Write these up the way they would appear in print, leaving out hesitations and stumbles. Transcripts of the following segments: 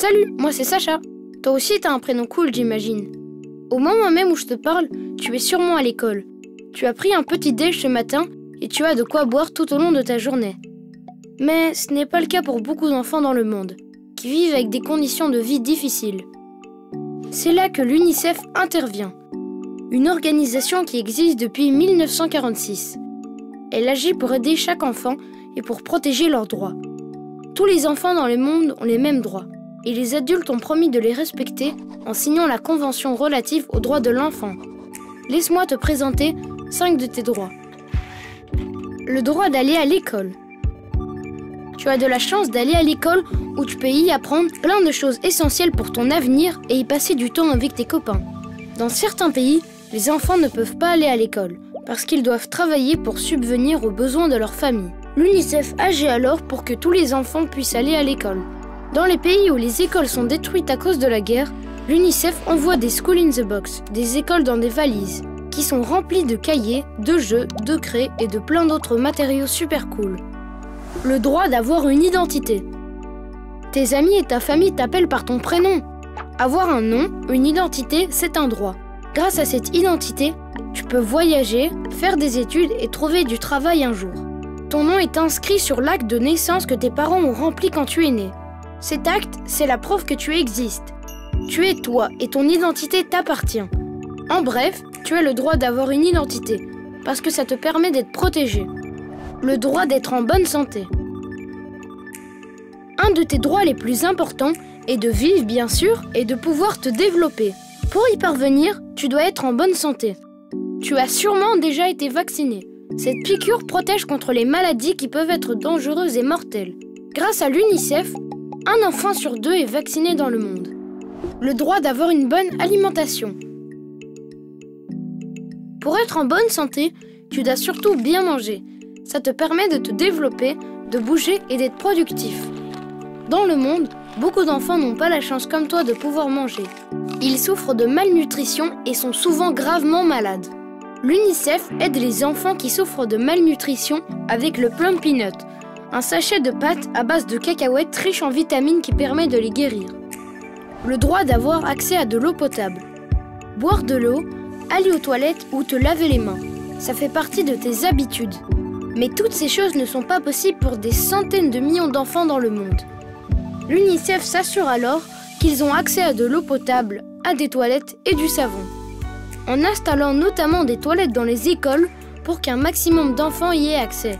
Salut, moi c'est Sacha. Toi aussi t'as un prénom cool, j'imagine. Au moment même où je te parle, tu es sûrement à l'école. Tu as pris un petit déj ce matin et tu as de quoi boire tout au long de ta journée. Mais ce n'est pas le cas pour beaucoup d'enfants dans le monde, qui vivent avec des conditions de vie difficiles. C'est là que l'UNICEF intervient, une organisation qui existe depuis 1946. Elle agit pour aider chaque enfant et pour protéger leurs droits. Tous les enfants dans le monde ont les mêmes droits, et les adultes ont promis de les respecter en signant la Convention relative aux droits de l'enfant. Laisse-moi te présenter 5 de tes droits. Le droit d'aller à l'école. Tu as de la chance d'aller à l'école où tu peux y apprendre plein de choses essentielles pour ton avenir et y passer du temps avec tes copains. Dans certains pays, les enfants ne peuvent pas aller à l'école parce qu'ils doivent travailler pour subvenir aux besoins de leur famille. L'UNICEF agit alors pour que tous les enfants puissent aller à l'école. Dans les pays où les écoles sont détruites à cause de la guerre, l'UNICEF envoie des School in the Box, des écoles dans des valises, qui sont remplies de cahiers, de jeux, de craies et de plein d'autres matériaux super cool. Le droit d'avoir une identité. Tes amis et ta famille t'appellent par ton prénom. Avoir un nom, une identité, c'est un droit. Grâce à cette identité, tu peux voyager, faire des études et trouver du travail un jour. Ton nom est inscrit sur l'acte de naissance que tes parents ont rempli quand tu es né. Cet acte, c'est la preuve que tu existes. Tu es toi et ton identité t'appartient. En bref, tu as le droit d'avoir une identité, parce que ça te permet d'être protégé. Le droit d'être en bonne santé. Un de tes droits les plus importants est de vivre, bien sûr, et de pouvoir te développer. Pour y parvenir, tu dois être en bonne santé. Tu as sûrement déjà été vacciné. Cette piqûre protège contre les maladies qui peuvent être dangereuses et mortelles. Grâce à l'UNICEF, un enfant sur 2 est vacciné dans le monde. Le droit d'avoir une bonne alimentation. Pour être en bonne santé, tu dois surtout bien manger. Ça te permet de te développer, de bouger et d'être productif. Dans le monde, beaucoup d'enfants n'ont pas la chance comme toi de pouvoir manger. Ils souffrent de malnutrition et sont souvent gravement malades. L'UNICEF aide les enfants qui souffrent de malnutrition avec le Plum Peanut, un sachet de pâte à base de cacahuètes riche en vitamines qui permet de les guérir. Le droit d'avoir accès à de l'eau potable. Boire de l'eau, aller aux toilettes ou te laver les mains, ça fait partie de tes habitudes. Mais toutes ces choses ne sont pas possibles pour des centaines de millions d'enfants dans le monde. L'UNICEF s'assure alors qu'ils ont accès à de l'eau potable, à des toilettes et du savon. En installant notamment des toilettes dans les écoles pour qu'un maximum d'enfants y aient accès.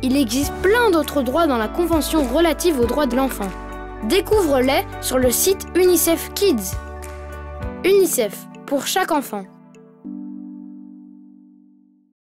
Il existe plein d'autres droits dans la Convention relative aux droits de l'enfant. Découvre-les sur le site UNICEF Kids. UNICEF, pour chaque enfant.